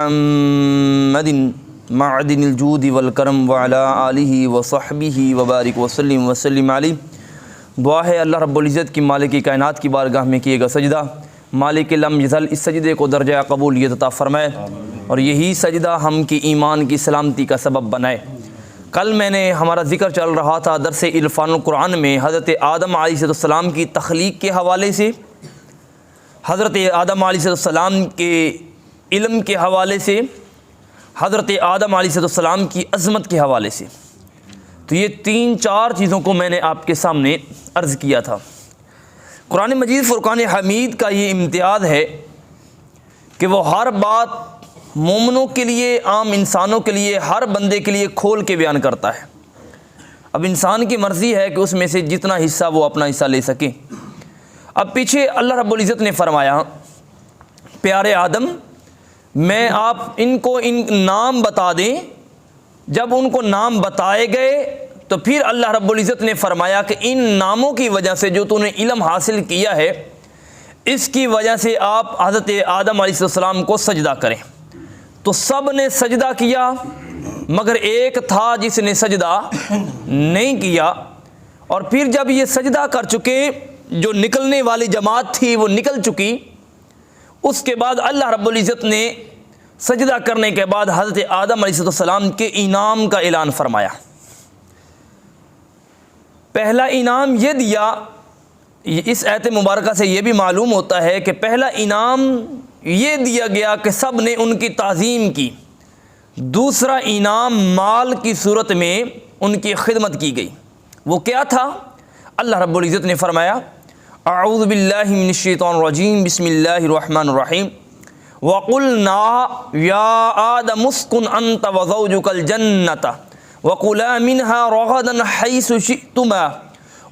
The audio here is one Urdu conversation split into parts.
محمد معدن الجود والکرم وعلی آلہ وصحبہ وبارک وسلم علیہ۔ دعا ہے اللہ رب العزت کی مالک کائنات کی بارگاہ میں کیے گا سجدہ، مالک لم یزل اس سجدے کو درجہ قبولیت عطا فرمائے اور یہی سجدہ ہم کی ایمان کی سلامتی کا سبب بنائے۔ کل میں نے ہمارا ذکر چل رہا تھا درس عرفان القرآن میں حضرت آدم علیہ السلام کی تخلیق کے حوالے سے، حضرت آدم علیہ السلام کے علم کے حوالے سے، حضرت آدم علیہ السلام کی عظمت کے حوالے سے۔ تو یہ 3-4 چیزوں کو میں نے آپ کے سامنے عرض کیا تھا۔ قرآن مجید فرقان حمید کا یہ امتیاز ہے کہ وہ ہر بات مومنوں کے لیے، عام انسانوں کے لیے، ہر بندے کے لیے کھول کے بیان کرتا ہے۔ اب انسان کی مرضی ہے کہ اس میں سے جتنا حصہ وہ اپنا حصہ لے سکے۔ اب پیچھے اللہ رب العزت نے فرمایا، پیارے آدم میں آپ ان کو ان نام بتا دیں۔ جب ان کو نام بتائے گئے تو پھر اللہ رب العزت نے فرمایا کہ ان ناموں کی وجہ سے جو تو نے علم حاصل کیا ہے، اس کی وجہ سے آپ حضرت آدم علیہ السلام کو سجدہ کریں۔ تو سب نے سجدہ کیا مگر ایک تھا جس نے سجدہ نہیں کیا، اور پھر جب یہ سجدہ کر چکے، جو نکلنے والی جماعت تھی وہ نکل چکی، اس کے بعد اللہ رب العزت نے سجدہ کرنے کے بعد حضرت آدم علیہ السلام کے انعام کا اعلان فرمایا۔ پہلا انعام یہ دیا، اس آیت مبارکہ سے یہ بھی معلوم ہوتا ہے کہ پہلا انعام یہ دیا گیا کہ سب نے ان کی تعظیم کی۔ دوسرا انعام مال کی صورت میں ان کی خدمت کی گئی۔ وہ کیا تھا؟ اللہ رب العزت نے فرمایا، اعوذ باللہ من الشیطان الرجیم، بسم اللہ الرحمن الرحیم، وَقُلْنَا يَا آدَمُ اسْكُنْ أَنْتَ وَزَوْجُكَ الْجَنَّةَ وَكُلَا مِنْهَا رَغَدًا حَيْثُ شِئْتُمَا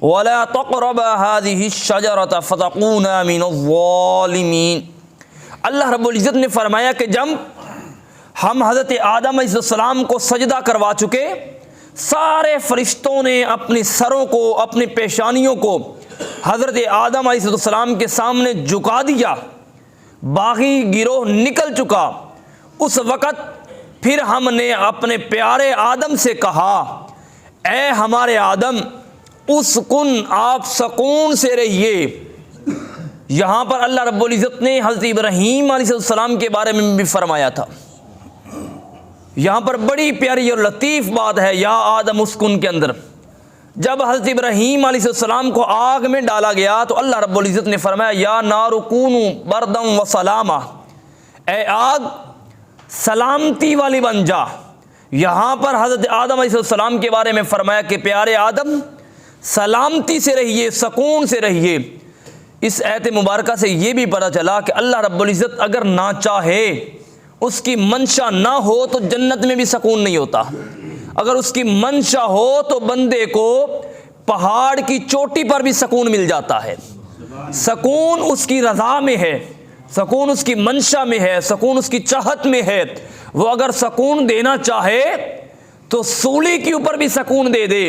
وَلَا تَقْرَبَا هَذِهِ الشَّجَرَةَ فَتَكُونَا مِنَ الظَّالِمِينَ۔ اللہ رب العزت نے فرمایا کہ جب ہم حضرت آدم علیہ السلام کو سجدہ کروا چکے، سارے فرشتوں نے اپنے سروں کو، اپنی پیشانیوں کو حضرت آدم علیہ السلام کے سامنے جھکا دیا، باغی گروہ نکل چکا۔ اس وقت پھر ہم نے اپنے پیارے آدم سے کہا، اے ہمارے آدم اسکن، آپ سکون سے رہیے۔ یہاں پر اللہ رب العزت نے حضرت ابراہیم علیہ السلام کے بارے میں بھی فرمایا تھا۔ یہاں پر بڑی پیاری اور لطیف بات ہے یا آدم اسکن کے اندر۔ جب حضرت ابراہیم علیہ السلام کو آگ میں ڈالا گیا تو اللہ رب العزت نے فرمایا، یا نار کونوا بردا وسلاما، اے آگ سلامتی والی بن جا۔ یہاں پر حضرت آدم علیہ السلام کے بارے میں فرمایا کہ پیارے آدم سلامتی سے رہیے، سکون سے رہیے۔ اس آیت مبارکہ سے یہ بھی پتہ چلا کہ اللہ رب العزت اگر نہ چاہے، اس کی منشا نہ ہو تو جنت میں بھی سکون نہیں ہوتا۔ اگر اس کی منشا ہو تو بندے کو پہاڑ کی چوٹی پر بھی سکون مل جاتا ہے۔ سکون اس کی رضا میں ہے، سکون اس کی منشا میں ہے، سکون اس کی چاہت میں ہے۔ وہ اگر سکون دینا چاہے تو سولی کے اوپر بھی سکون دے دے،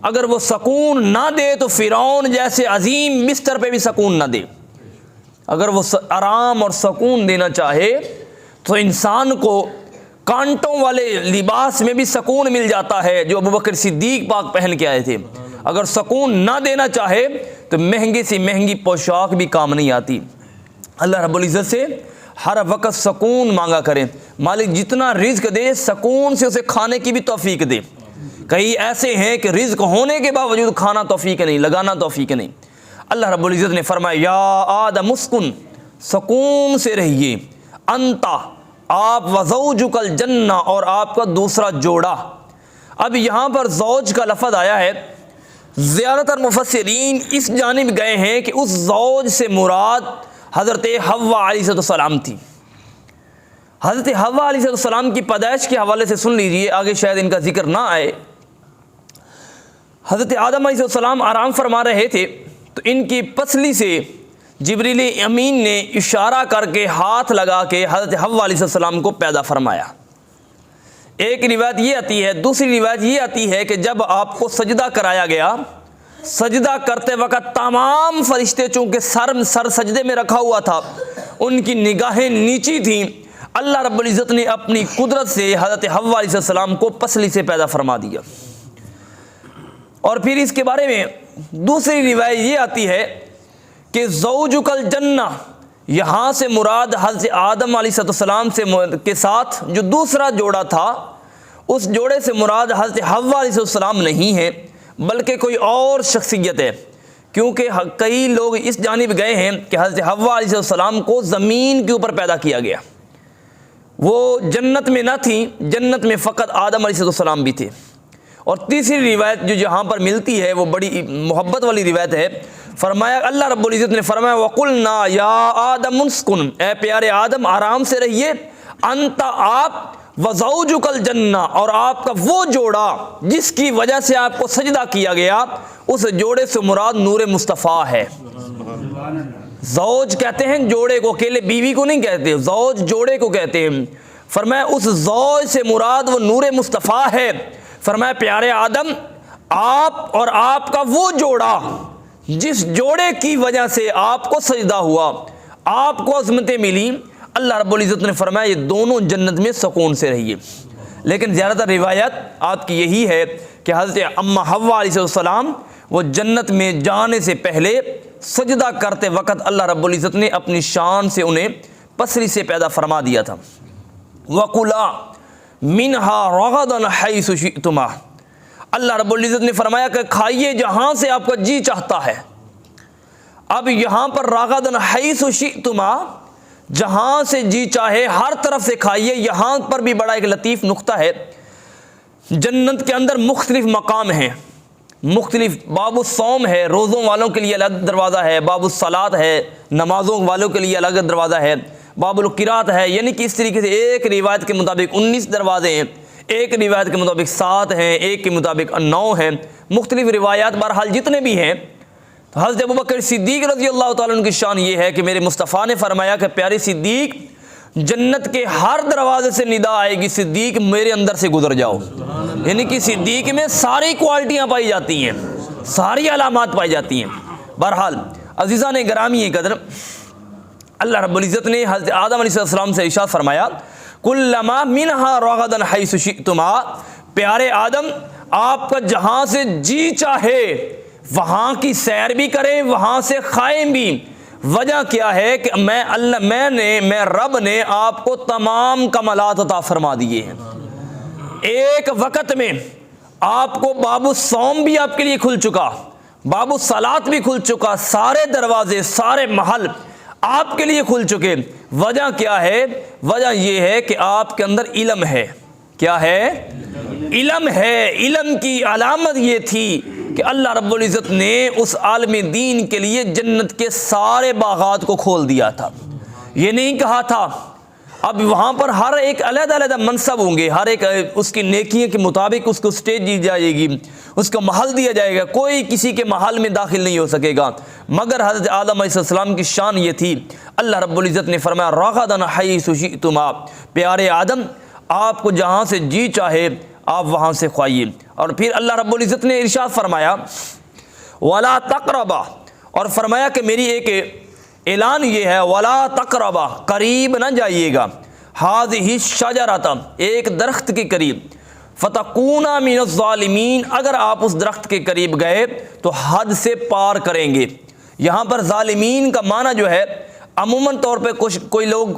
اگر وہ سکون نہ دے تو فرعون جیسے عظیم بستر پہ بھی سکون نہ دے۔ اگر وہ آرام اور سکون دینا چاہے تو انسان کو کانٹوں والے لباس میں بھی سکون مل جاتا ہے جو ابوبکر صدیق پاک پہن کے آئے تھے۔ اگر سکون نہ دینا چاہے تو مہنگی سے مہنگی پوشاک بھی کام نہیں آتی۔ اللہ رب العزت سے ہر وقت سکون مانگا کریں، مالک جتنا رزق دے سکون سے اسے کھانے کی بھی توفیق دے۔ کئی ایسے ہیں کہ رزق ہونے کے باوجود کھانا توفیق نہیں، لگانا توفیق نہیں۔ اللہ رب العزت نے فرمایا، یا آدم اسکن، سکون سے رہیے، انتا، آپ، وزوجک الجنہ، اور آپ کا دوسرا جوڑا۔ اب یہاں پر زوج کا لفظ آیا ہے، زیادہ تر مفسرین اس جانب گئے ہیں کہ اس زوج سے مراد حضرت حوا علیہ السلام تھی۔ حضرت حوا علیہ السلام کی پیدائش کے حوالے سے سن لیجئے، آگے شاید ان کا ذکر نہ آئے۔ حضرت آدم علیہ السلام آرام فرما رہے تھے تو ان کی پسلی سے جبریل امین نے اشارہ کر کے ہاتھ لگا کے حضرت حوا علیہ السلام کو پیدا فرمایا۔ ایک روایت یہ آتی ہے، دوسری روایت یہ آتی ہے کہ جب آپ کو سجدہ کرایا گیا، سجدہ کرتے وقت تمام فرشتے چونکہ سر سجدے میں رکھا ہوا تھا، ان کی نگاہیں نیچی تھیں، اللہ رب العزت نے اپنی قدرت سے حضرت حوا علیہ السلام کو پسلی سے پیدا فرما دیا۔ اور پھر اس کے بارے میں دوسری روایت یہ آتی ہے کہ زوجک الجنہ، یہاں سے مراد حضرت آدم علیہ السلام کے ساتھ جو دوسرا جوڑا تھا، اس جوڑے سے مراد حضرت حوا علیہ السلام نہیں ہے بلکہ کوئی اور شخصیت ہے، کیونکہ کئی لوگ اس جانب گئے ہیں کہ حضرت حوا علیہ السلام کو زمین کے اوپر پیدا کیا گیا، وہ جنت میں نہ تھیں، جنت میں فقط آدم علیہ السلام بھی تھے۔ اور تیسری روایت جو جہاں پر ملتی ہے وہ بڑی محبت والی روایت ہے، فرمایا اللہ رب العزت نے فرمایا وَقُلْنَا يَا آدَمُ اسْكُنْ، اے پیارے آدم آرام سے رہیے، انت آپ، وَزَوْجُكَ الْجَنَّةَ، اور آپ کا وہ جوڑا جس کی وجہ سے آپ کو سجدہ کیا گیا، اس جوڑے سے مراد نور مصطفیٰ ہے۔ زوج کہتے ہیں جوڑے کو، اکیلے بیوی کو نہیں کہتے، زوج جوڑے کو کہتے ہیں۔ فرمایا اس زوج سے مراد وہ نور مصطفیٰ ہے۔ فرمایا پیارے آدم آپ اور آپ کا وہ جوڑا جس جوڑے کی وجہ سے آپ کو سجدہ ہوا، آپ کو عظمتیں ملی، اللہ رب العزت نے فرمایا یہ دونوں جنت میں سکون سے رہیے۔ لیکن زیادہ تر روایت آپ کی یہی ہے کہ حضرت اماں حوا علیہ السلام وہ جنت میں جانے سے پہلے سجدہ کرتے وقت اللہ رب العزت نے اپنی شان سے انہیں پسری سے پیدا فرما دیا تھا۔ وَقُلَا مِنْهَا رَغَدًا حَيْثُ شِئْتُمَا، اللہ رب العزت نے فرمایا کہ کھائیے جہاں سے آپ کا جی چاہتا ہے۔ اب یہاں پر رَغَدًا حَيْثُ شِئْتُمَا، جہاں سے جی چاہے ہر طرف سے کھائیے۔ یہاں پر بھی بڑا ایک لطیف نقطہ ہے، جنت کے اندر مختلف مقام ہیں، مختلف باب الصوم ہے، روزوں والوں کے لیے الگ دروازہ ہے، باب الصلاۃ ہے، نمازوں والوں کے لیے الگ دروازہ ہے، باب القراءت ہے، یعنی کہ اس طریقے سے ایک روایت کے مطابق 19 دروازے ہیں، ایک روایت کے مطابق 7 ہیں، ایک کے مطابق 9 ہیں، مختلف روایات بہرحال جتنے بھی ہیں۔ تو حضرت ابوبکر صدیق رضی اللہ تعالیٰ عنہ کی شان یہ ہے کہ میرے مصطفیٰ نے فرمایا کہ پیارے صدیق، جنت کے ہر دروازے سے ندا آئے گی صدیق میرے اندر سے گزر جاؤ، یعنی کہ صدیق میں ساری کوالٹیاں پائی جاتی ہیں، ساری علامات پائی جاتی ہیں۔ بہرحال عزیزان گرامی قدر، اللہ رب العزت نے حضرت آدم علیہ السلام سے ارشاد فرمایا کلما منہا رغدن حیث شئتما، پیارے آدم آپ کا جہاں سے جی چاہے وہاں کی سیر بھی کریں، وہاں سے کھائیں بھی۔ وجہ کیا ہے کہ میں رب نے آپ کو تمام کمالات عطا فرما دیے ہیں۔ ایک وقت میں آپ کو باب الصوم بھی آپ کے لیے کھل چکا، باب الصلاۃ بھی کھل چکا، سارے دروازے سارے محل آپ کے لیے کھل چکے۔ وجہ کیا ہے؟ وجہ یہ ہے کہ آپ کے اندر علم ہے۔ کیا ہے؟ علم ہے۔ علم کی علامت یہ تھی کہ اللہ رب العزت نے اس عالم دین کے لیے جنت کے سارے باغات کو کھول دیا تھا۔ یہ نہیں کہا تھا اب وہاں پر ہر ایک علیحدہ علیحدہ منصب ہوں گے، ہر ایک اس کی نیکیوں کے مطابق اس کو سٹیج دی جائے گی، اس کو محل دیا جائے گا، کوئی کسی کے محل میں داخل نہیں ہو سکے گا۔ مگر حضرت آدم علیہ السلام کی شان یہ تھی، اللہ رب العزت نے فرمایا رغدن حیث شئتما، پیارے آدم آپ کو جہاں سے جی چاہے آپ وہاں سے کھائیے۔ اور پھر اللہ رب العزت نے ارشاد فرمایا ولا تقربا، اور فرمایا کہ میری ایک اعلان یہ ہے ولا تقربا، قریب نہ جائیے گا، ہذہ الشجرۃ، ایک درخت کے قریب، فتکونا من الظالمین، اگر آپ اس درخت کے قریب گئے تو حد سے پار کریں گے۔ یہاں پر ظالمین کا معنی جو ہے عموماً طور پہ کوئی لوگ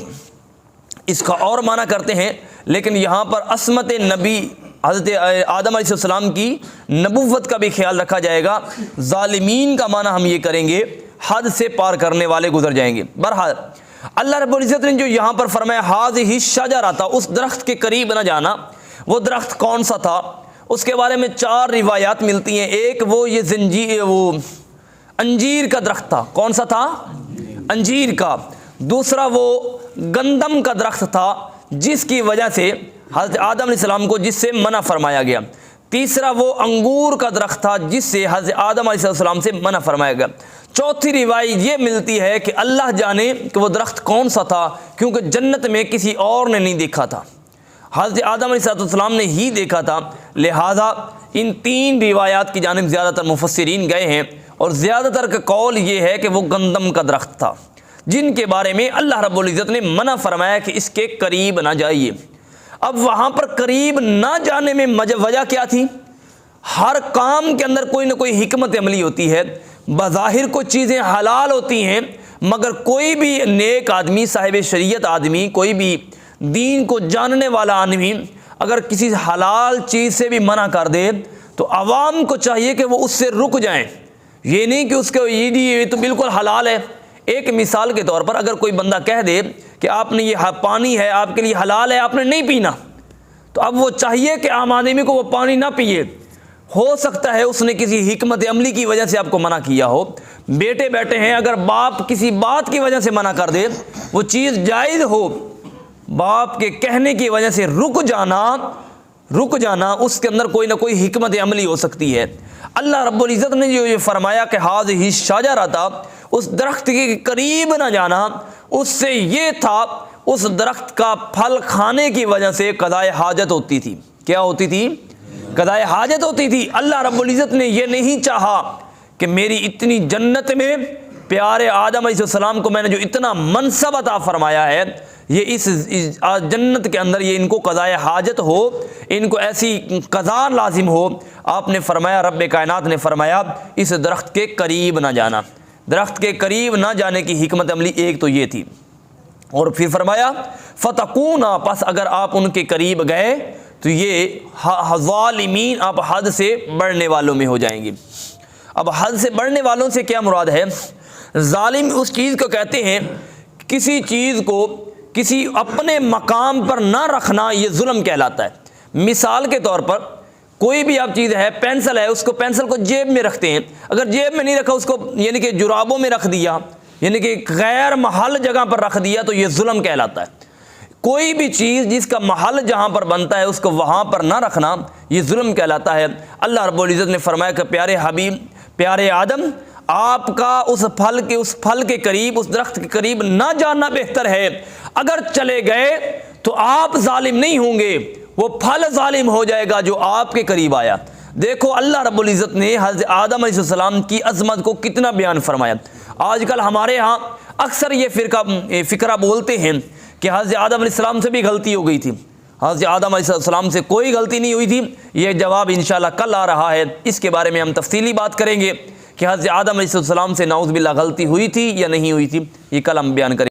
اس کا اور معنی کرتے ہیں، لیکن یہاں پر عصمت نبی حضرت آدم علیہ السلام کی نبوت کا بھی خیال رکھا جائے گا۔ ظالمین کا معنی ہم یہ کریں گے حد سے پار کرنے والے گزر جائیں گے۔ بہرحال اللہ رب العزت نے جو یہاں پر فرمایا ہذہ الشجرۃ، اس درخت کے قریب نہ جانا، وہ درخت کون سا تھا اس کے بارے میں 4 روایات ملتی ہیں۔ ایک وہ وہ انجیر کا درخت تھا، کون سا تھا؟ انجیر کا۔ دوسرا وہ گندم کا درخت تھا جس کی وجہ سے حضرت آدم علیہ السلام کو جس سے منع فرمایا گیا۔ تیسرا وہ انگور کا درخت تھا جس سے حضرت آدم علیہ السلام سے منع فرمایا گیا۔ چوتھی روایت یہ ملتی ہے کہ اللہ جانے کہ وہ درخت کون سا تھا، کیونکہ جنت میں کسی اور نے نہیں دیکھا تھا، حضرت آدم علیہ السلام نے ہی دیکھا تھا۔ لہذا ان 3 روایات کی جانب زیادہ تر مفسرین گئے ہیں، اور زیادہ تر کا قول یہ ہے کہ وہ گندم کا درخت تھا۔ جن کے بارے میں اللہ رب العزت نے منع فرمایا کہ اس کے قریب نہ جائیے۔ اب وہاں پر قریب نہ جانے میں وجہ کیا تھی؟ ہر کام کے اندر کوئی نہ کوئی حکمت عملی ہوتی ہے۔ بظاہر کچھ چیزیں حلال ہوتی ہیں، مگر کوئی بھی نیک آدمی، صاحب شریعت آدمی، کوئی بھی دین کو جاننے والا آدمی اگر کسی حلال چیز سے بھی منع کر دے تو عوام کو چاہیے کہ وہ اس سے رک جائیں۔ یہ نہیں کہ اس کو یہ تو بالکل حلال ہے۔ ایک مثال کے طور پر اگر کوئی بندہ کہہ دے کہ آپ نے یہ پانی ہے آپ کے لیے حلال ہے، آپ نے نہیں پینا، تو اب وہ چاہیے کہ عام آدمی کو وہ پانی نہ پیے۔ ہو سکتا ہے اس نے کسی حکمت عملی کی وجہ سے آپ کو منع کیا ہو۔ بیٹے بیٹے ہیں، اگر باپ کسی بات کی وجہ سے منع کر دے، وہ چیز جائز ہو، باپ کے کہنے کی وجہ سے رک جانا اس کے اندر کوئی نہ کوئی حکمت عملی ہو سکتی ہے۔ اللہ رب العزت نے جو یہ فرمایا کہ ہذہ الشجرہ تھا، اس درخت کے قریب نہ جانا، اس سے یہ تھا اس درخت کا پھل کھانے کی وجہ سے قضائے حاجت ہوتی تھی۔ کیا ہوتی تھی؟ قضائے حاجت ہوتی تھی۔ اللہ رب العزت نے یہ نہیں چاہا کہ میری اتنی جنت میں پیارے آدم علیہ السلام کو میں نے جو اتنا منصب عطا فرمایا ہے، یہ اس جنت کے اندر یہ ان کو قضائے حاجت ہو، ان کو ایسی قضا لازم ہو۔ آپ نے فرمایا، رب کائنات نے فرمایا اس درخت کے قریب نہ جانا۔ درخت کے قریب نہ جانے کی حکمت عملی ایک تو یہ تھی، اور پھر فرمایا فتکونا، پس اگر آپ ان کے قریب گئے تو یہ ظالمین، آپ حد سے بڑھنے والوں میں ہو جائیں گے۔ اب حد سے بڑھنے والوں سے کیا مراد ہے؟ ظالم اس چیز کو کہتے ہیں، کسی چیز کو کسی اپنے مقام پر نہ رکھنا، یہ ظلم کہلاتا ہے۔ مثال کے طور پر کوئی بھی آپ چیز ہے، پینسل ہے، اس کو پینسل کو جیب میں رکھتے ہیں، اگر جیب میں نہیں رکھا، اس کو یعنی کہ جرابوں میں رکھ دیا، یعنی کہ غیر محل جگہ پر رکھ دیا، تو یہ ظلم کہلاتا ہے۔ کوئی بھی چیز جس کا محل جہاں پر بنتا ہے اس کو وہاں پر نہ رکھنا، یہ ظلم کہلاتا ہے۔ اللہ رب العزت نے فرمایا کہ پیارے حبیب، پیارے آدم، آپ کا اس پھل کے قریب، اس درخت کے قریب نہ جانا بہتر ہے۔ اگر چلے گئے تو آپ ظالم نہیں ہوں گے، وہ پھل ظالم ہو جائے گا جو آپ کے قریب آیا۔ دیکھو اللہ رب العزت نے حضرت آدم علیہ السلام کی عظمت کو کتنا بیان فرمایا۔ آج کل ہمارے ہاں اکثر یہ فکرہ بولتے ہیں کہ حضرت آدم علیہ السلام سے بھی غلطی ہو گئی تھی۔ حضرت آدم علیہ السلام سے کوئی غلطی نہیں ہوئی تھی۔ یہ جواب انشاءاللہ کل آ رہا ہے، اس کے بارے میں ہم تفصیلی بات کریں گے کہ حضرت آدم علیہ السلام سے نعوذ باللہ غلطی ہوئی تھی یا نہیں ہوئی تھی، یہ کل ہم بیان کریں گے۔